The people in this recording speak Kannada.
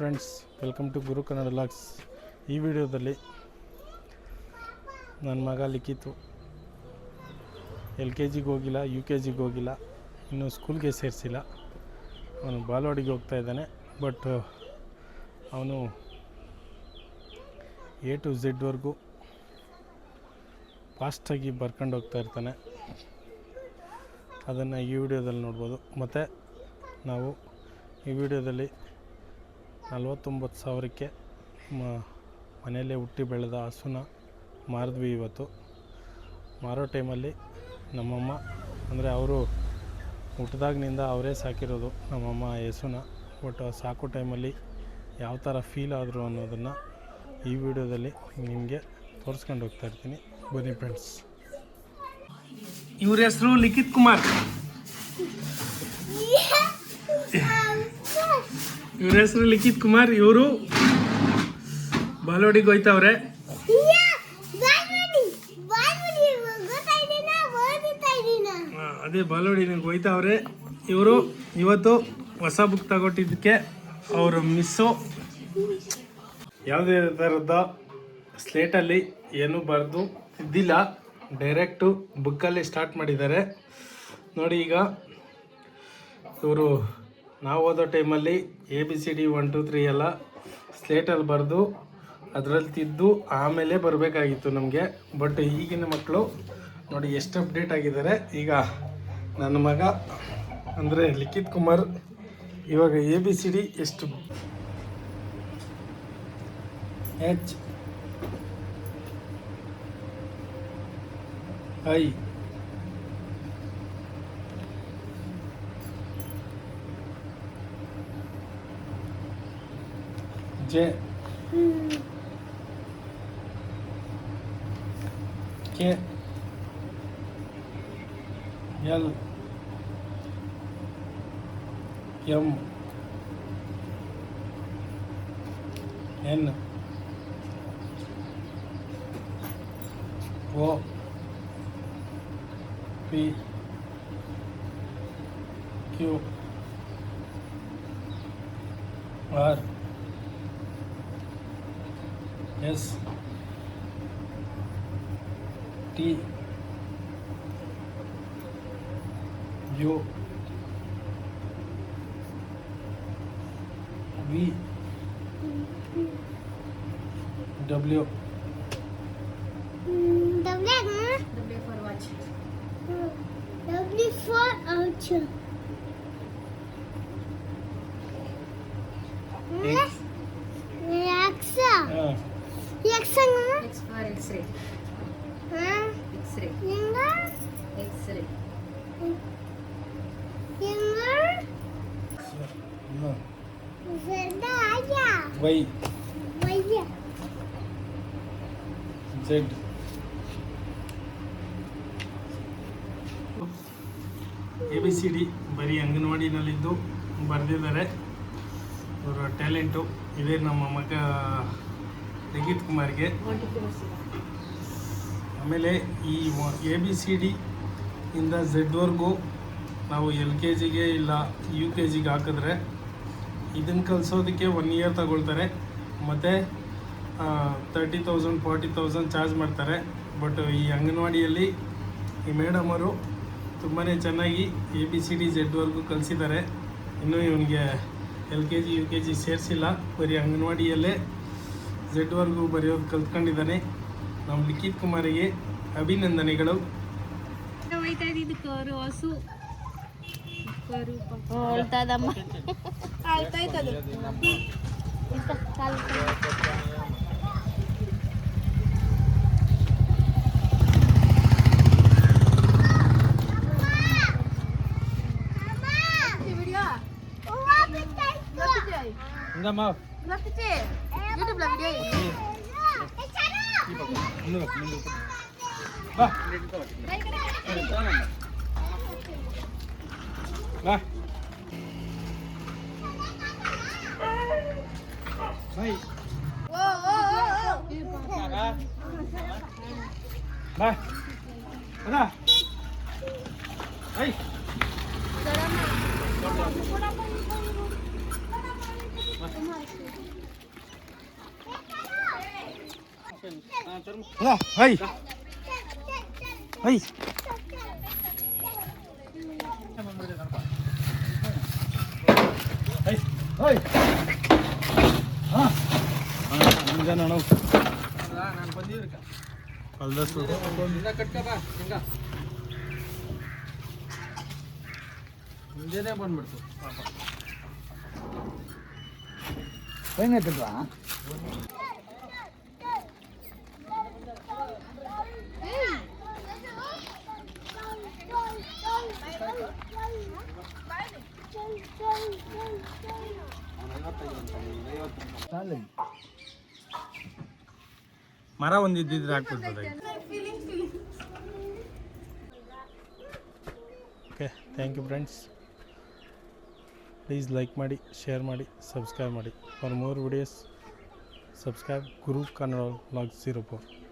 Friends, welcome to Guru Kannada vlogs. ಈ ವಿಡಿಯೋದಲ್ಲಿ ನನ್ನ ಮಗ ಲಿಖಿತು LKGಗೆ ಹೋಗಿಲ್ಲ, UKGಗೆ ಹೋಗಿಲ್ಲ, ಇನ್ನೂ ಸ್ಕೂಲ್ಗೆ ಸೇರಿಸಿಲ್ಲ. ಅವನು ಬಾಲವಾಡಿಗೆ ಹೋಗ್ತಾ ಇದ್ದಾನೆ. ಬಟ್ ಅವನು A to Z ವರೆಗೂ ಫಾಸ್ಟಾಗಿ ಬರ್ಕೊಂಡು ಹೋಗ್ತಾ ಇರ್ತಾನೆ. ಅದನ್ನು ಈ ವಿಡಿಯೋದಲ್ಲಿ ನೋಡ್ಬೋದು. ಮತ್ತು ನಾವು ಈ ವಿಡಿಯೋದಲ್ಲಿ 49,000ಕ್ಕೆ ಮನೆಯಲ್ಲೇ ಹುಟ್ಟಿ ಬೆಳೆದ ಹಸುನ ಮಾರಿದ್ವಿ. ಇವತ್ತು ಮಾರೋ ಟೈಮಲ್ಲಿ ನಮ್ಮಮ್ಮ, ಅಂದರೆ ಅವರು ಹುಟ್ಟಿದಾಗಿನಿಂದ ಅವರೇ ಸಾಕಿರೋದು ನಮ್ಮಮ್ಮ ಹಸುನ. ಬಟ್ ಸಾಕೋ ಟೈಮಲ್ಲಿ ಯಾವ ಥರ ಫೀಲ್ ಆದರು ಅನ್ನೋದನ್ನು ಈ ವಿಡಿಯೋದಲ್ಲಿ ನಿಮಗೆ ತೋರಿಸ್ಕೊಂಡು ಹೋಗ್ತಾ ಇರ್ತೀನಿ. ಬನ್ನಿ ಫ್ರೆಂಡ್ಸ್. ಇವ್ರ ಹೆಸರು ಲಿಖಿತ್ ಕುಮಾರ್. ಇವ್ರ ಹೆಸರು ಲಿಖಿತ್ ಕುಮಾರ್. ಇವರು ಬಾಲವಾಡಿಗೆ ಹೋಯ್ತವ್ರೆ. ಅದೇ ಬಾಲವಾಡಿಗೆ ಹೋಯ್ತವ್ರೆ. ಇವರು ಇವತ್ತು ಹೊಸ ಬುಕ್ ತಗೊಟ್ಟಿದ್ದಕ್ಕೆ ಅವರು ಮಿಸ್ಸು ಯಾವುದೇ ಥರದ ಸ್ಲೇಟಲ್ಲಿ ಏನೂ ಬರೆದು ಇದ್ದಿಲ್ಲ, ಡೈರೆಕ್ಟು ಬುಕ್ಕಲ್ಲಿ ಸ್ಟಾರ್ಟ್ ಮಾಡಿದ್ದಾರೆ. ನೋಡಿ, ಈಗ ಇವರು ನಾವು ಓದೋ ಟೈಮಲ್ಲಿ ABCD 1 2 3 ಎಲ್ಲ ಸ್ಲೇಟಲ್ಲಿ ಬರೆದು ಅದರಲ್ಲಿ ತಿದ್ದು ಆಮೇಲೆ ಬರಬೇಕಾಗಿತ್ತು ನಮಗೆ. ಬಟ್ ಈಗಿನ ಮಕ್ಕಳು ನೋಡಿ ಎಷ್ಟು ಅಪ್ಡೇಟ್ ಆಗಿದ್ದಾರೆ. ಈಗ ನನ್ನ ಮಗ ಅಂದರೆ ಲಿಖಿತ್ ಕುಮಾರ್ ಇವಾಗ ABCD ಎಷ್ಟು H I J K L M N O P Q R S T U V W W for watch. W for archer. X X for X-ray. X-ray. X-ray. Y Z ABCD ಬರೀ ಅಂಗನವಾಡಿನಲ್ಲಿದ್ದು ಬರೆದಿದ್ದಾರೆ. ಅವರ ಟ್ಯಾಲೆಂಟು ಇದೇ ನಮ್ಮ ಮಗ ಲಿಖಿತ್ ಕುಮಾರ್ಗೆ. ಆಮೇಲೆ ಈ ABCD ಇಂದ Z ವರೆಗೂ ನಾವು LKGಗೆ ಇಲ್ಲ UKGಗೆ ಹಾಕಿದ್ರೆ ಇದನ್ನು ಕಲಿಸೋದಕ್ಕೆ 1 year ತಗೊಳ್ತಾರೆ. ಮತ್ತು 30,000 40,000 ಚಾರ್ಜ್ ಮಾಡ್ತಾರೆ. ಬಟ್ ಈ ಅಂಗನವಾಡಿಯಲ್ಲಿ ಈ ಮೇಡಮ್ ಅವರು ತುಂಬಾ ಚೆನ್ನಾಗಿ ABCD Z ವರೆಗೂ ಕಲಿಸಿದ್ದಾರೆ. ಇನ್ನೂ ಇವನಿಗೆ LKG UKG ಸೇರಿಸಿಲ್ಲ, ಬರೀ ಅಂಗನವಾಡಿಯಲ್ಲೇ Z ವರೆಗೂ ಬರೆಯೋದು ಕಲ್ತ್ಕೊಂಡಿದ್ದಾನೆ. ನಮ್ಮ ಲಿಖಿತ್ ಕುಮಾರಿಗೆ ಅಭಿನಂದನೆಗಳು. ಹೈ ಹೈ ನಾನು ಬಂದಿದ್ರಿ ಕಲ್ದಷ್ಟು ಕಟ್ಕಬ ಹಿಂಗ ಮುಂಜಾನೆ ಬಂದ್ಬಿಡ್ತು ಪಾಪ ಹೆಂಗೈತಲ್ವಾ ಮರ ಒಂದಿದ್ದಿದ್ರೆ ಹಾಕ್ಬಿಡ್ಬೋದಾಗಿ. Okay, thank you friends. Please like ಮಾಡಿ, ಶೇರ್ ಮಾಡಿ, ಸಬ್ಸ್ಕ್ರೈಬ್ ಮಾಡಿ. For more videos subscribe Guru Kannada vlog 04.